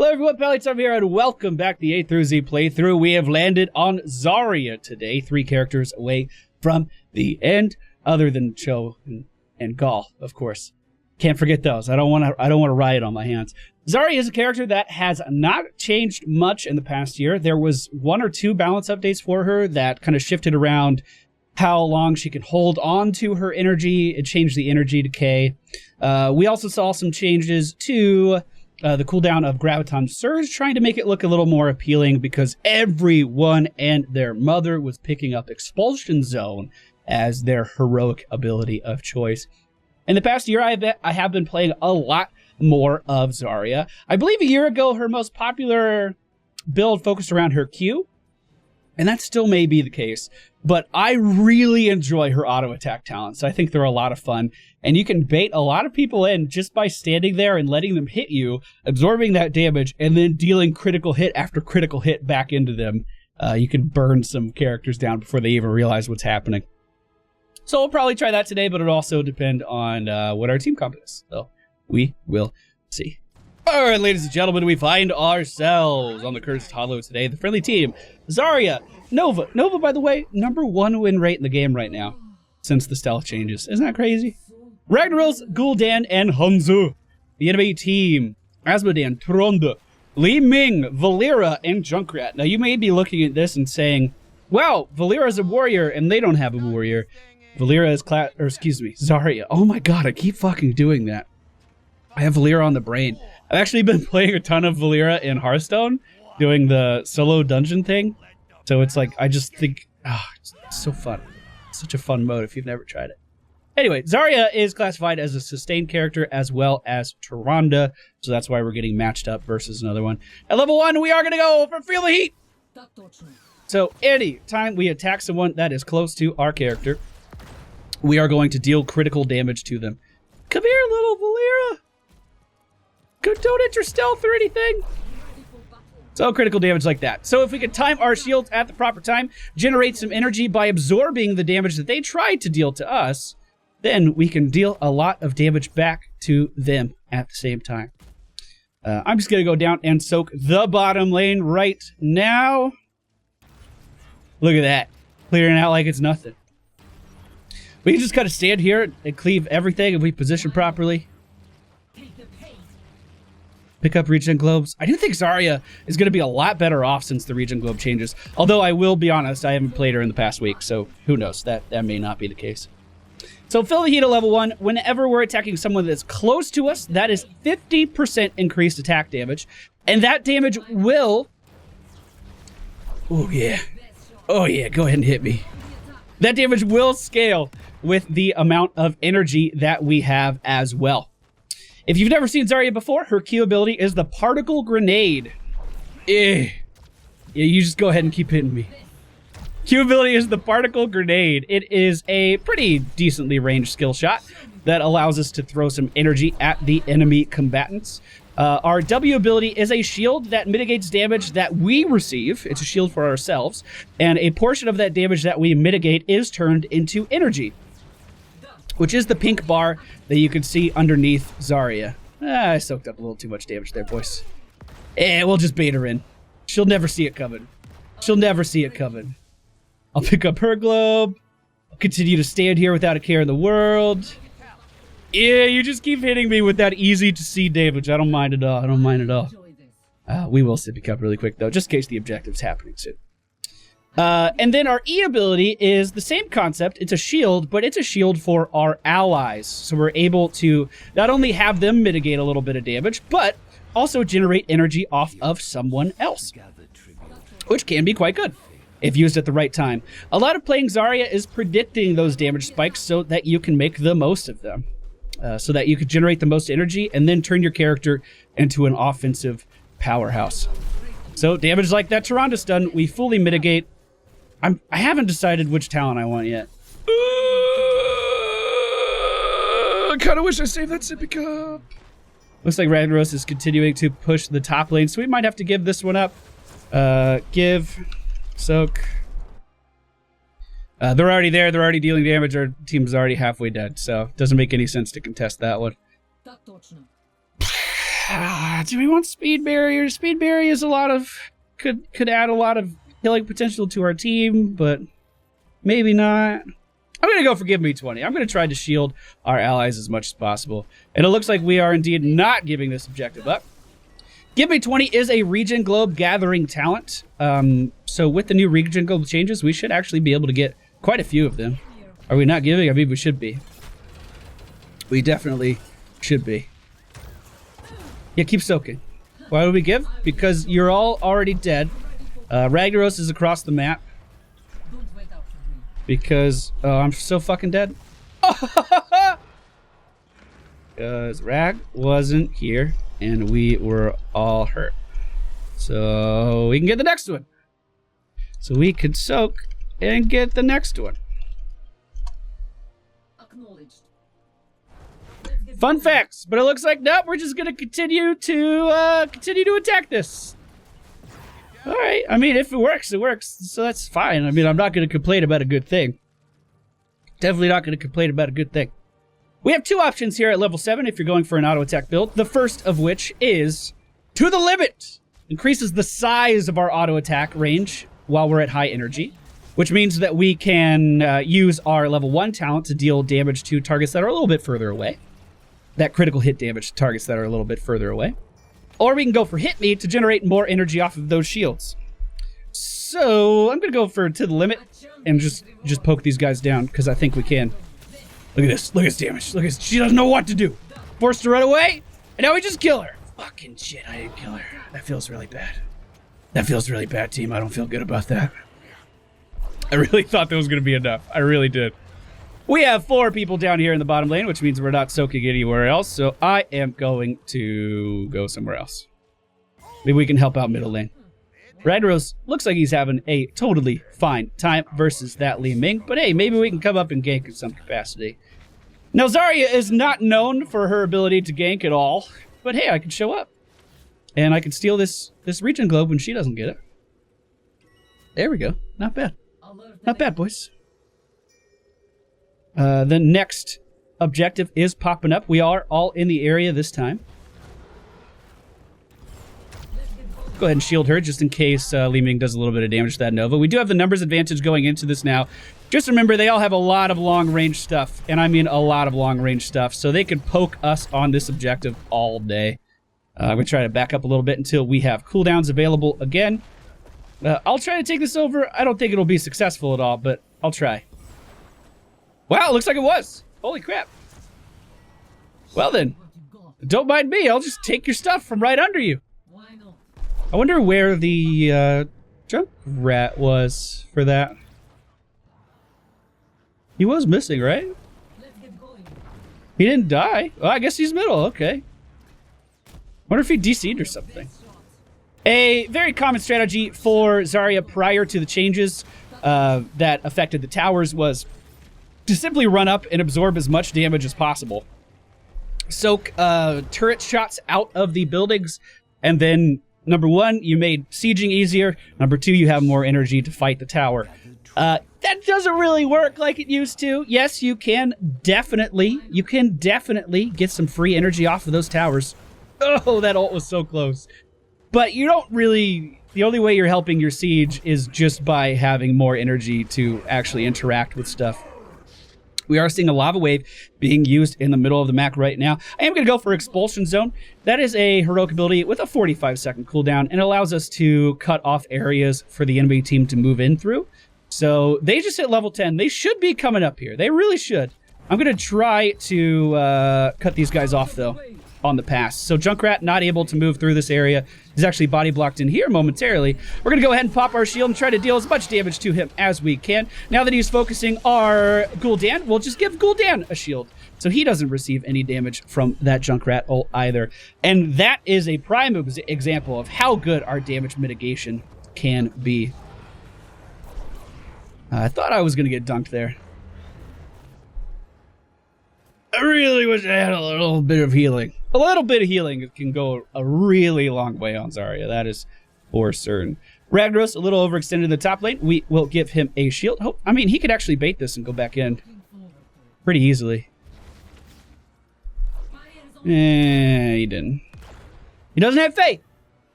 Hello everyone, MFPallytime here, and welcome back to the A through Z playthrough. We have landed on Zarya today, 3 characters away from the end, other than Cho and Gaul, of course. Can't forget those. I don't want to riot on my hands. Zarya is a character that has not changed much in the past year. There was 1 or 2 balance updates for her that kind of shifted around how long she can hold on to her energy. It changed the energy decay. We also saw some changes to the cooldown of Graviton Surge, trying to make it look a little more appealing because everyone and their mother was picking up Expulsion Zone as their heroic ability of choice. In the past year, I have been playing a lot more of Zarya. I believe a year ago, her most popular build focused around her Q, and that still may be the case, but I really enjoy her auto attack talents. I think they're a lot of fun, and you can bait a lot of people in just by standing there and letting them hit you, absorbing that damage, and then dealing critical hit after critical hit back into them. You can burn some characters down before they even realize what's happening. So we'll probably try that today, but it'll also depend on what our team comp is. So we will see. All right, ladies and gentlemen, we find ourselves on the Cursed Hollow today. The friendly team, Zarya, Nova. Nova, by the way, #1 win rate in the game right now since the stealth changes. Isn't that crazy? Ragnaros, Gul'dan, and Hanzo. The enemy team, Asmodan, Tronda, Li Ming, Valera, and Junkrat. Now, you may be looking at this and saying, wow, Valera's a warrior, and they don't have a warrior. Valera is Zarya. Oh my god, I keep fucking doing that. I have Valera on the brain. I've actually been playing a ton of Valera in Hearthstone, doing the solo dungeon thing. So it's like, I just think, it's so fun. It's such a fun mode if you've never tried it. Anyway, Zarya is classified as a sustained character as well as Tronda, so that's why we're getting matched up versus another one. At level 1, we are going to go for Feel the Heat. So any time we attack someone that is close to our character, we are going to deal critical damage to them. Come here, little Valera. Don't hit your stealth or anything. So critical damage like that. So if we could time our shields at the proper time, generate some energy by absorbing the damage that they tried to deal to us, then we can deal a lot of damage back to them at the same time. I'm just going to go down and soak the bottom lane right now. Look at that. Clearing out like it's nothing. We can just kind of stand here and cleave everything if we position properly. Pick up regen globes. I do think Zarya is going to be a lot better off since the regen globe changes. Although I will be honest, I haven't played her in the past week, so who knows? That may not be the case. So Feel the Heat at level 1. Whenever we're attacking someone that's close to us, that is 50% increased attack damage. And that damage will... Oh yeah. Oh yeah, go ahead and hit me. That damage will scale with the amount of energy that we have as well. If you've never seen Zarya before, her Q ability is the Particle Grenade. Yeah, you just go ahead and keep hitting me. Q ability is the Particle Grenade. It is a pretty decently ranged skill shot that allows us to throw some energy at the enemy combatants. Our W ability is a shield that mitigates damage that we receive. It's a shield for ourselves. And a portion of that damage that we mitigate is turned into energy, which is the pink bar that you can see underneath Zarya. I soaked up a little too much damage there, boys. We'll just bait her in. She'll never see it coming. She'll never see it coming. I'll pick up her globe. I'll continue to stand here without a care in the world. Yeah, you just keep hitting me with that easy to see damage. I don't mind at all. I don't mind at all. We will pick up really quick, though, just in case the objective's happening soon. And then our E ability is the same concept. It's a shield, but it's a shield for our allies. So we're able to not only have them mitigate a little bit of damage, but also generate energy off of someone else, which can be quite good if used at the right time. A lot of playing Zarya is predicting those damage spikes so that you can make the most of them, so that you could generate the most energy and then turn your character into an offensive powerhouse. So damage like that Tronda stun, we fully mitigate. I haven't decided which talent I want yet. I kind of wish I saved that sippy cup. Looks like Ragnaros is continuing to push the top lane, so we might have to give this one up. Soak. They're already there. They're already dealing damage. Our team's already halfway dead, so it doesn't make any sense to contest that one. Do we want speed barrier? Speed barrier is a lot of could add a lot of healing potential to our team, but maybe not. I'm gonna go for give me 20. I'm gonna try to shield our allies as much as possible, and it looks like we are indeed not giving this objective up. Give me 20 is a region globe gathering talent. So with the new region globe changes, we should actually be able to get quite a few of them. Are we not giving? I mean, we should be. We definitely should be. Yeah, keep soaking. Why would we give? Because you're all already dead. Ragnaros is across the map. Because I'm so fucking dead. Because Rag wasn't here and we were all hurt. So we can get the next one. So we could soak and get the next one. Fun facts, but it looks like nope. We're just gonna continue to attack this. All right. I mean, if it works, it works. So that's fine. I mean, I'm not gonna complain about a good thing. Definitely not gonna complain about a good thing. We have two options here at level 7 if you're going for an auto attack build. The first of which is to the limit. Increases the size of our auto attack range while we're at high energy, which means that we can use our level 1 talent to deal damage to targets that are a little bit further away. That critical hit damage to targets that are a little bit further away. Or we can go for hit me to generate more energy off of those shields. So I'm gonna go for to the limit and just poke these guys down because I think we can. Look at this. Look at this damage. Look at this. She doesn't know what to do. Forced to run away, and now we just kill her. Fucking shit, I didn't kill her. That feels really bad. That feels really bad, team. I don't feel good about that. I really thought that was gonna be enough. I really did. We have 4 people down here in the bottom lane, which means we're not soaking anywhere else, so I am going to go somewhere else. Maybe we can help out middle lane. Ragnaros looks like he's having a totally fine time versus that Li Ming, but hey, maybe we can come up and gank in some capacity. Now, Zarya is not known for her ability to gank at all, but hey, I can show up. And I can steal this region globe when she doesn't get it. There we go. Not bad. Not bad, boys. The next objective is popping up. We are all in the area this time. Go ahead and shield her just in case Li Ming does a little bit of damage to that Nova. We do have the numbers advantage going into this now. Just remember, they all have a lot of long-range stuff, and I mean a lot of long-range stuff, so they can poke us on this objective all day. I'm going to try to back up a little bit until we have cooldowns available again. I'll try to take this over. I don't think it'll be successful at all, but I'll try. Wow, it looks like it was. Holy crap. Well then, don't mind me. I'll just take your stuff from right under you. I wonder where the junk rat was for that. He was missing, right? He didn't die. Well, I guess he's middle. Okay. Wonder if he DC'd or something. A very common strategy for Zarya prior to the changes that affected the towers was to simply run up and absorb as much damage as possible. Soak turret shots out of the buildings, and then number 1, you made sieging easier. Number 2, you have more energy to fight the tower. That doesn't really work like it used to. Yes, you can definitely get some free energy off of those towers. Oh, that ult was so close. But you don't really... The only way you're helping your siege is just by having more energy to actually interact with stuff. We are seeing a lava wave being used in the middle of the map right now. I am going to go for Expulsion Zone. That is a heroic ability with a 45-second cooldown, and allows us to cut off areas for the enemy team to move in through. So they just hit level 10. They should be coming up here. They really should. I'm going to try to cut these guys off, though, on the pass. So Junkrat not able to move through this area. He's actually body blocked in here momentarily. We're going to go ahead and pop our shield and try to deal as much damage to him as we can. Now that he's focusing our Gul'dan, we'll just give Gul'dan a shield, so he doesn't receive any damage from that Junkrat ult either. And that is a prime example of how good our damage mitigation can be. I thought I was going to get dunked there. I really wish I had a little bit of healing. A little bit of healing can go a really long way on Zarya. That is for certain. Ragnaros, a little overextended in the top lane. We will give him a shield. Oh, I mean, he could actually bait this and go back in pretty easily. He didn't. He doesn't have faith.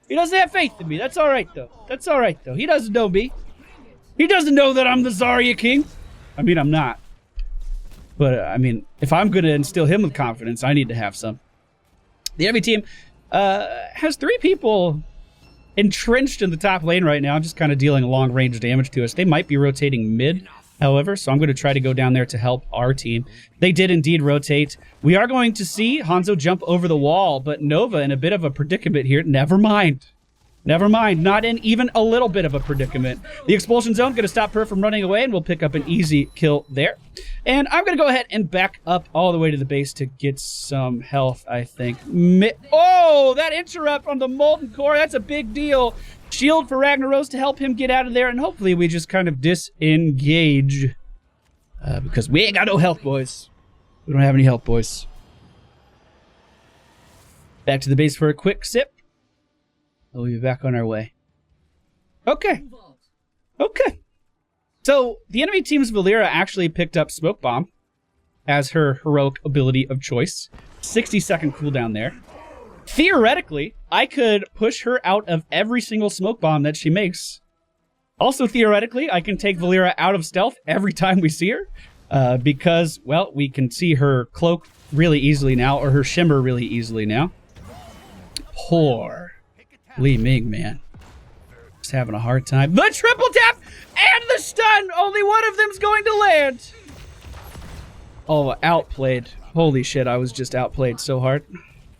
He doesn't have faith in me. That's all right, though. That's all right, though. He doesn't know me. He doesn't know that I'm the Zarya King. I mean, I'm not. But, I mean, if I'm going to instill him with confidence, I need to have some. The enemy team has 3 people entrenched in the top lane right now, just kind of dealing long-range damage to us. They might be rotating mid, however, so I'm going to try to go down there to help our team. They did indeed rotate. We are going to see Hanzo jump over the wall, but Nova in a bit of a predicament here. Never mind. Never mind. Not in even a little bit of a predicament. The Expulsion Zone going to stop her from running away, and we'll pick up an easy kill there. And I'm going to go ahead and back up all the way to the base to get some health, I think. Oh, that interrupt on the Molten Core. That's a big deal. Shield for Ragnaros to help him get out of there, and hopefully we just kind of disengage. Because we ain't got no health, boys. We don't have any health, boys. Back to the base for a quick sip. We'll be back on our way. Okay. Okay. So, the enemy team's Valeera actually picked up Smoke Bomb as her heroic ability of choice. 60-second cooldown there. Theoretically, I could push her out of every single Smoke Bomb that she makes. Also, theoretically, I can take Valeera out of stealth every time we see her. Because, well, we can see her cloak really easily now, or her shimmer really easily now. Poor Li Ming, man. Just having a hard time. The triple tap and the stun! Only one of them's going to land! Oh, outplayed. Holy shit, I was just outplayed so hard.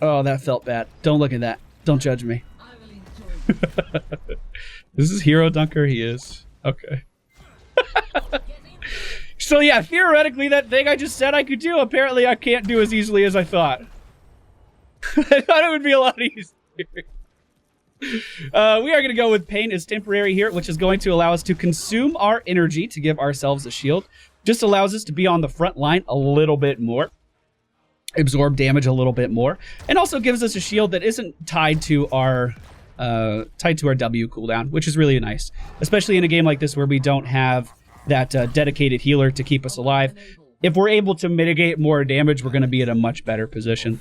Oh, that felt bad. Don't look at that. Don't judge me. This is Hero Dunker? He is. Okay. So yeah, theoretically, that thing I just said I could do, apparently I can't do as easily as I thought. I thought it would be a lot easier. We are going to go with Pain as temporary here, which is going to allow us to consume our energy to give ourselves a shield. Just allows us to be on the front line a little bit more. Absorb damage a little bit more. And also gives us a shield that isn't tied to our W cooldown, which is really nice. Especially in a game like this where we don't have that dedicated healer to keep us alive. If we're able to mitigate more damage, we're going to be in a much better position.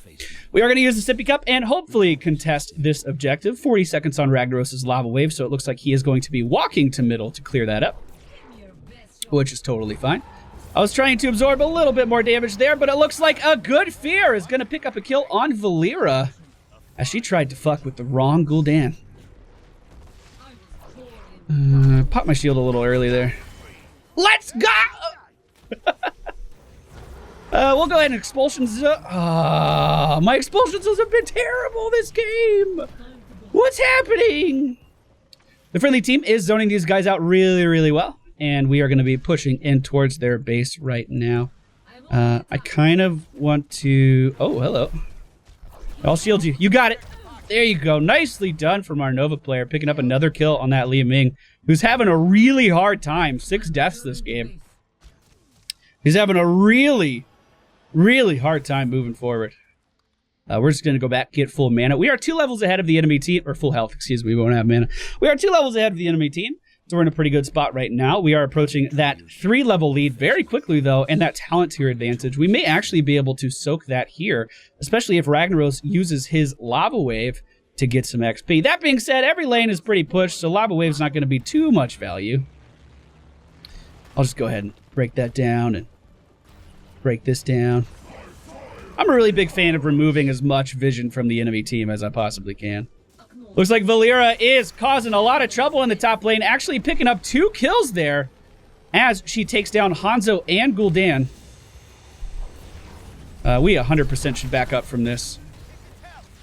We are going to use the Sippy Cup and hopefully contest this objective. 40 seconds on Ragnaros' Lava Wave, so it looks like he is going to be walking to middle to clear that up, which is totally fine. I was trying to absorb a little bit more damage there, but it looks like a good fear is going to pick up a kill on Valeera as she tried to fuck with the wrong Gul'dan. Pop my shield a little early there. Let's go! We'll go ahead and Expulsion Zone. My Expulsion Zones have been terrible this game. What's happening? The friendly team is zoning these guys out really, really well. And we are going to be pushing in towards their base right now. I kind of want to... Oh, hello. I'll shield you. You got it. There you go. Nicely done from our Nova player. Picking up another kill on that Li Ming, who's having a really hard time. 6 deaths this game. He's having a really hard time moving forward. We're just going to go back, get full mana. We are 2 levels ahead of the enemy team, or full health, excuse me, we won't have mana. We are 2 levels ahead of the enemy team, so we're in a pretty good spot right now. We are approaching that 3-level lead very quickly, though, and that talent tier advantage. We may actually be able to soak that here, especially if Ragnaros uses his Lava Wave to get some XP. That being said, every lane is pretty pushed, so Lava Wave's not going to be too much value. I'll just go ahead and break that down and break this down. I'm a really big fan of removing as much vision from the enemy team as I possibly can. Looks like Valeera is causing a lot of trouble in the top lane, actually picking up 2 kills there as she takes down Hanzo and Gul'dan. We 100% should back up from this.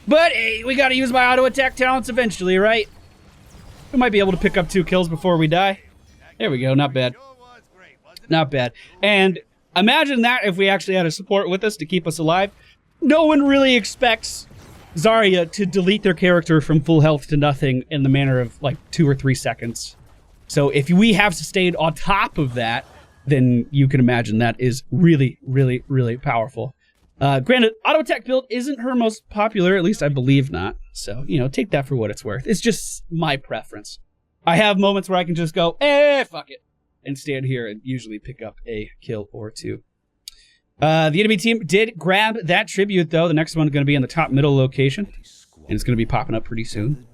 But hey, we gotta use my auto attack talents eventually, right? We might be able to pick up 2 kills before we die. There we go, not bad. Not bad. And imagine that if we actually had a support with us to keep us alive. No one really expects Zarya to delete their character from full health to nothing in the manner of like 2 or 3 seconds. So if we have sustained on top of that, then you can imagine that is really, really, really powerful. Granted, auto attack build isn't her most popular, at least I believe not. So, you know, take that for what it's worth. It's just my preference. I have moments where I can just go, fuck it, and stand here and usually pick up a kill or 2. The enemy team did grab that tribute, though. The next one is going to be in the top middle location. and it's going to be popping up pretty soon.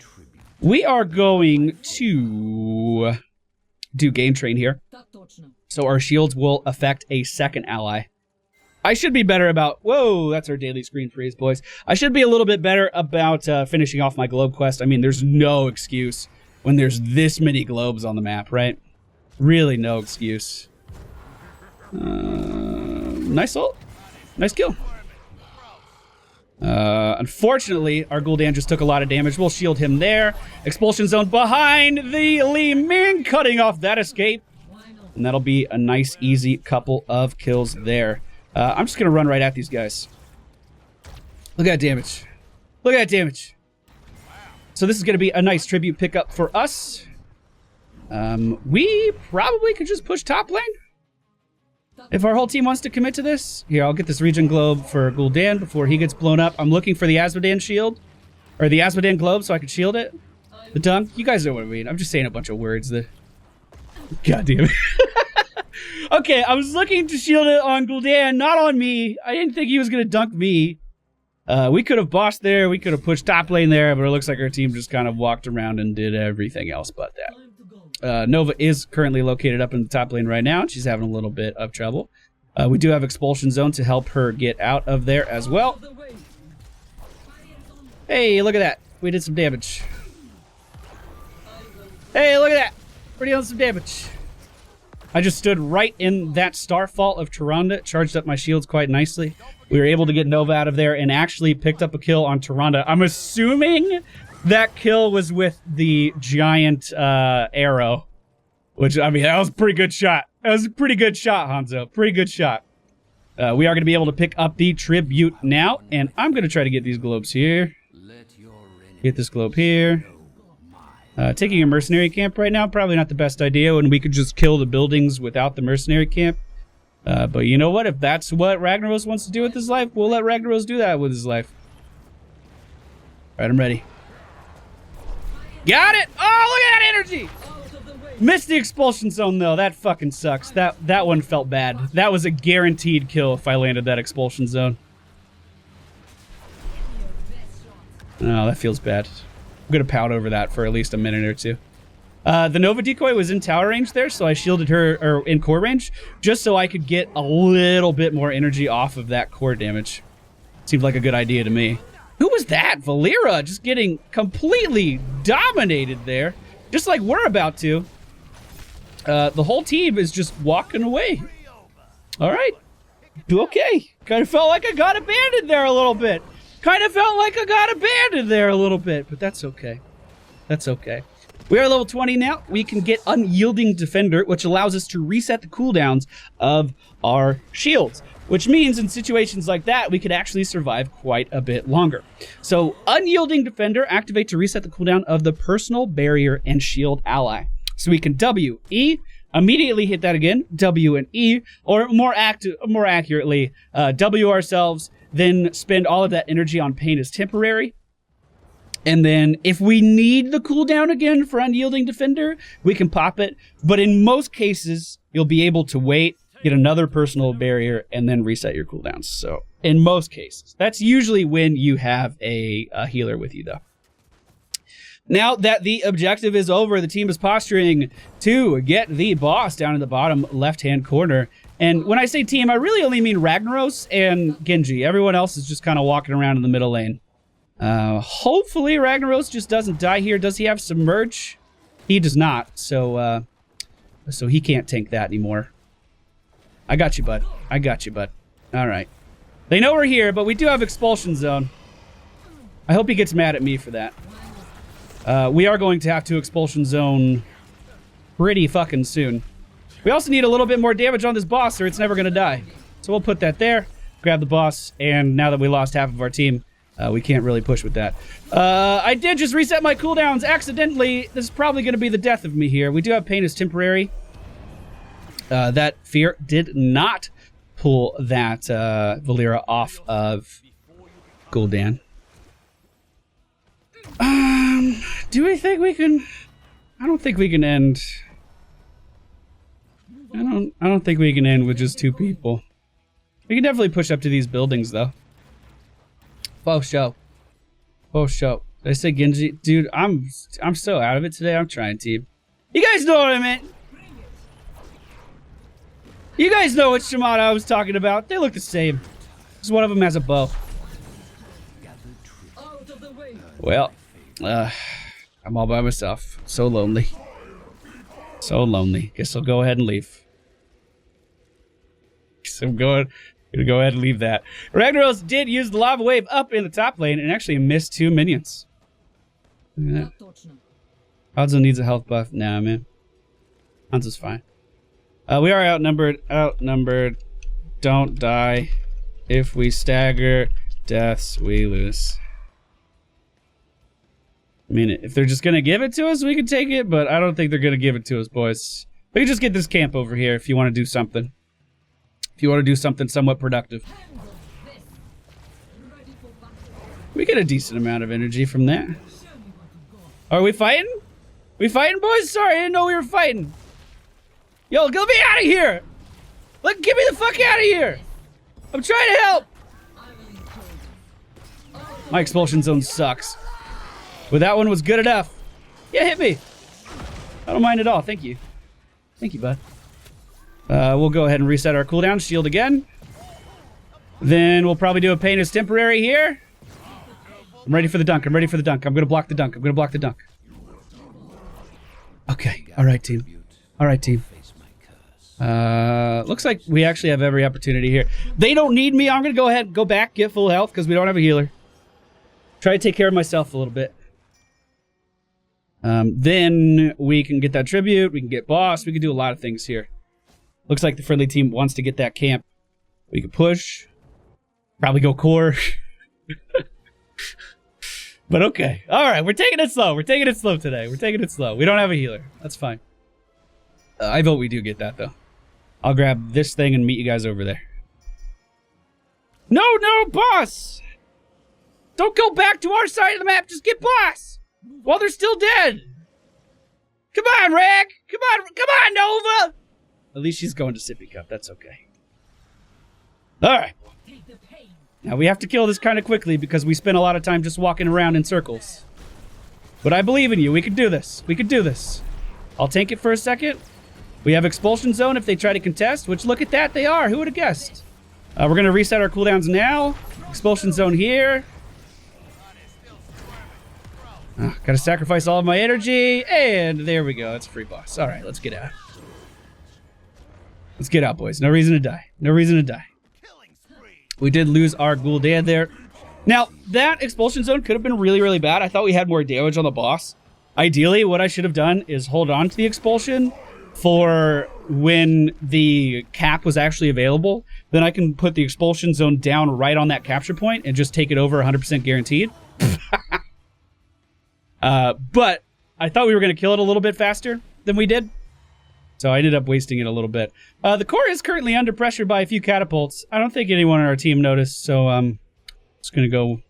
We are going to do Game Train here. So our shields will affect a second ally. I should be better about... Whoa, that's our daily screen freeze, boys. I should be a little bit better about finishing off my globe quest. I mean, there's no excuse when there's this many globes on the map, right? Really no excuse. Nice ult. Nice kill. Unfortunately, our Gul'dan just took a lot of damage. We'll shield him there. Expulsion Zone behind the Li Ming, cutting off that escape. And that'll be a nice, easy couple of kills there. I'm just going to run right at these guys. Look at that damage. Look at that damage. So this is going to be a nice tribute pickup for us. We probably could just push top lane. If our whole team wants to commit to this. Here, I'll get this regen globe for Gul'dan before he gets blown up. I'm looking for the Azmodan shield. Or the Azmodan globe so I can shield it. The dunk. You guys know what I mean. I'm just saying a bunch of words that... God damn it. Okay, I was looking to shield it on Gul'dan, not on me. I didn't think he was going to dunk me. We could have bossed there. We could have pushed top lane there, but it looks like our team just kind of walked around and did everything else but that. Nova is currently located up in the top lane right now. She's having a little bit of trouble. We do have Expulsion Zone to help her get out of there as well. Hey, look at that. We did some damage. Hey, look at that. We're dealing some damage. I just stood right in that Starfall of Tyrande, charged up my shields quite nicely. We were able to get Nova out of there and actually picked up a kill on Tyrande. I'm assuming that kill was with the giant arrow, which, I mean, that was a pretty good shot. That was a pretty good shot, Hanzo. Pretty good shot. We are going to be able to pick up the tribute now, and I'm going to try to get these globes here. Get this globe here. Taking a mercenary camp right now, probably not the best idea when we could just kill the buildings without the mercenary camp. But you know what? If that's what Ragnaros wants to do with his life, we'll let Ragnaros do that with his life. All right, I'm ready. Got it! Oh, look at that energy! Missed the Expulsion Zone, though. That fucking sucks. That one felt bad. That was a guaranteed kill if I landed that Expulsion Zone. Oh, that feels bad. I'm going to pout over that for at least a minute or two. The Nova decoy was in tower range there, so I shielded her, or in core range, just so I could get a little bit more energy off of that core damage. Seemed like a good idea to me. Who was that? Valera just getting completely dominated there, just like we're about to. The whole team is just walking away. All right. Okay. Kind of felt like I got abandoned there a little bit. Kind of felt like I got abandoned there a little bit, but that's okay. That's okay. We are level 20 now. We can get Unyielding Defender, which allows us to reset the cooldowns of our shields, which means in situations like that, we could actually survive quite a bit longer. So Unyielding Defender, activate to reset the cooldown of the personal barrier and shield ally. So we can W, E, immediately hit that again, W and E, or more accurately, W ourselves, then spend all of that energy on pain as temporary. And then if we need the cooldown again for Unyielding Defender, we can pop it. But in most cases, you'll be able to wait, get another personal barrier, and then reset your cooldowns. So in most cases, that's usually when you have a healer with you, though. Now that the objective is over, the team is posturing to get the boss down in the bottom left-hand corner. And when I say team, I really only mean Ragnaros and Genji. Everyone else is just kind of walking around in the middle lane. Hopefully Ragnaros just doesn't die here. Does he have Submerge? He does not, so he can't tank that anymore. I got you, bud. I got you, bud. All right. They know we're here, but we do have Expulsion Zone. I hope he gets mad at me for that. We are going to have to Expulsion Zone pretty fucking soon. We also need a little bit more damage on this boss or it's never going to die. So we'll put that there, grab the boss, and now that we lost half of our team, we can't really push with that. I did just reset my cooldowns accidentally. This is probably going to be the death of me here. We do have pain as temporary. That fear did not pull that Valera off of Gul'dan. Do we think we can... I don't think we can end... I don't think we can end with just two people. We can definitely push up to these buildings, though. Faux show. Oh, show. Did I say Genji? Dude, I'm so out of it today. I'm trying, team. You guys know what I meant. You guys know what Shimada I was talking about. They look the same. Just one of them has a bow. Well, I'm all by myself. So lonely. So lonely. Guess I'll go ahead and leave. So I'm gonna go ahead and leave that. Ragnaros did use the lava wave up in the top lane and actually missed 2 minions. Look at that. Hanzo needs a health buff. Nah, man. Hanzo's fine. We are outnumbered. Outnumbered. Don't die. If we stagger deaths, we lose. I mean, if they're just gonna give it to us, we can take it, but I don't think they're gonna give it to us, boys. We can just get this camp over here if you want to do something. If you want to do something somewhat productive. We get a decent amount of energy from that. Are we fighting? We fighting, boys? Sorry, I didn't know we were fighting. Yo, get me out of here! Look, get me the fuck out of here! I'm trying to help! My expulsion zone sucks. But that one was good enough. Yeah, hit me. I don't mind at all. Thank you. Thank you, bud. We'll go ahead and reset our cooldown. Shield again. Then we'll probably do a pain as temporary here. I'm ready for the dunk. I'm ready for the dunk. I'm going to block the dunk. I'm going to block the dunk. Okay. All right, team. All right, team. Looks like we actually have every opportunity here. They don't need me. I'm going to go ahead and go back, get full health because we don't have a healer. Try to take care of myself a little bit. Then we can get that tribute. We can get boss. We can do a lot of things here. Looks like the friendly team wants to get that camp. We can push. Probably go core. But okay. All right. We're taking it slow. We're taking it slow today. We're taking it slow. We don't have a healer. That's fine. I vote we do get that, though. I'll grab this thing and meet you guys over there. No, boss! Don't go back to our side of the map. Just get boss! While they're still dead. Come on, Rag! Come on, Nova! At least she's going to Sippy Cup. That's okay. Alright. Now we have to kill this kind of quickly because we spent a lot of time just walking around in circles. But I believe in you. We can do this. We can do this. I'll tank it for a second. We have Expulsion Zone if they try to contest, which look at that, they are. Who would have guessed? We're going to reset our cooldowns now. Expulsion Zone here. Gotta sacrifice all of my energy, and there we go. It's a free boss. All right, let's get out. Let's get out, boys. No reason to die. No reason to die. We did lose our Gul'dan there. Now, that Expulsion Zone could have been really, really bad. I thought we had more damage on the boss. Ideally, what I should have done is hold on to the Expulsion for when the cap was actually available. Then I can put the Expulsion Zone down right on that capture point and just take it over 100% guaranteed. But I thought we were going to kill it a little bit faster than we did. So I ended up wasting it a little bit. The core is currently under pressure by a few catapults. I don't think anyone on our team noticed, so it's gonna go.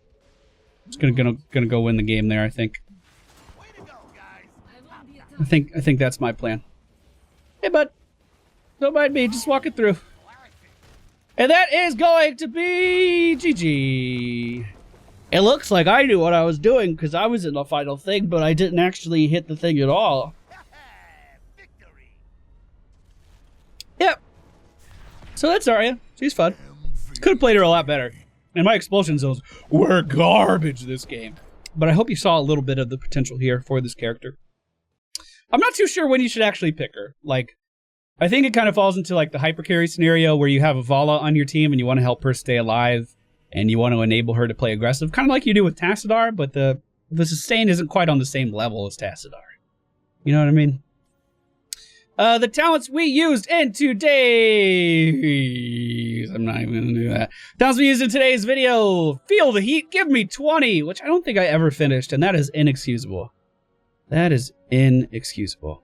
It's gonna go win the game there. I think. I think that's my plan. Hey, bud. Don't mind me. Just walk it through. And that is going to be GG. It looks like I knew what I was doing because I was in the final thing, but I didn't actually hit the thing at all. Yep. So that's Zarya. She's fun. Could have played her a lot better. And my expulsion zones were garbage this game. But I hope you saw a little bit of the potential here for this character. I'm not too sure when you should actually pick her. Like, I think it kind of falls into like the hyper carry scenario where you have a Vala on your team and you want to help her stay alive and you want to enable her to play aggressive, kind of like you do with Tassadar, but the sustain isn't quite on the same level as Tassadar. You know what I mean? The talents we used in today's... I'm not even going to do that. Talents we used in today's video. Feel the heat, give me 20, which I don't think I ever finished, and that is inexcusable. That is inexcusable.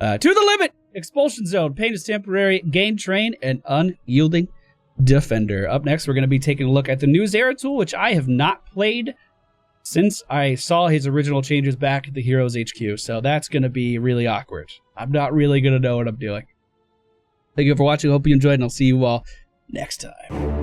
To the limit! Expulsion Zone, Pain is Temporary, Gain Train, and Unyielding Defender. Up next, we're going to be taking a look at the new Zarya tool, which I have not played since I saw his original changes back at the Heroes HQ, so that's going to be really awkward. I'm not really going to know what I'm doing. Thank you for watching. I hope you enjoyed, and I'll see you all next time.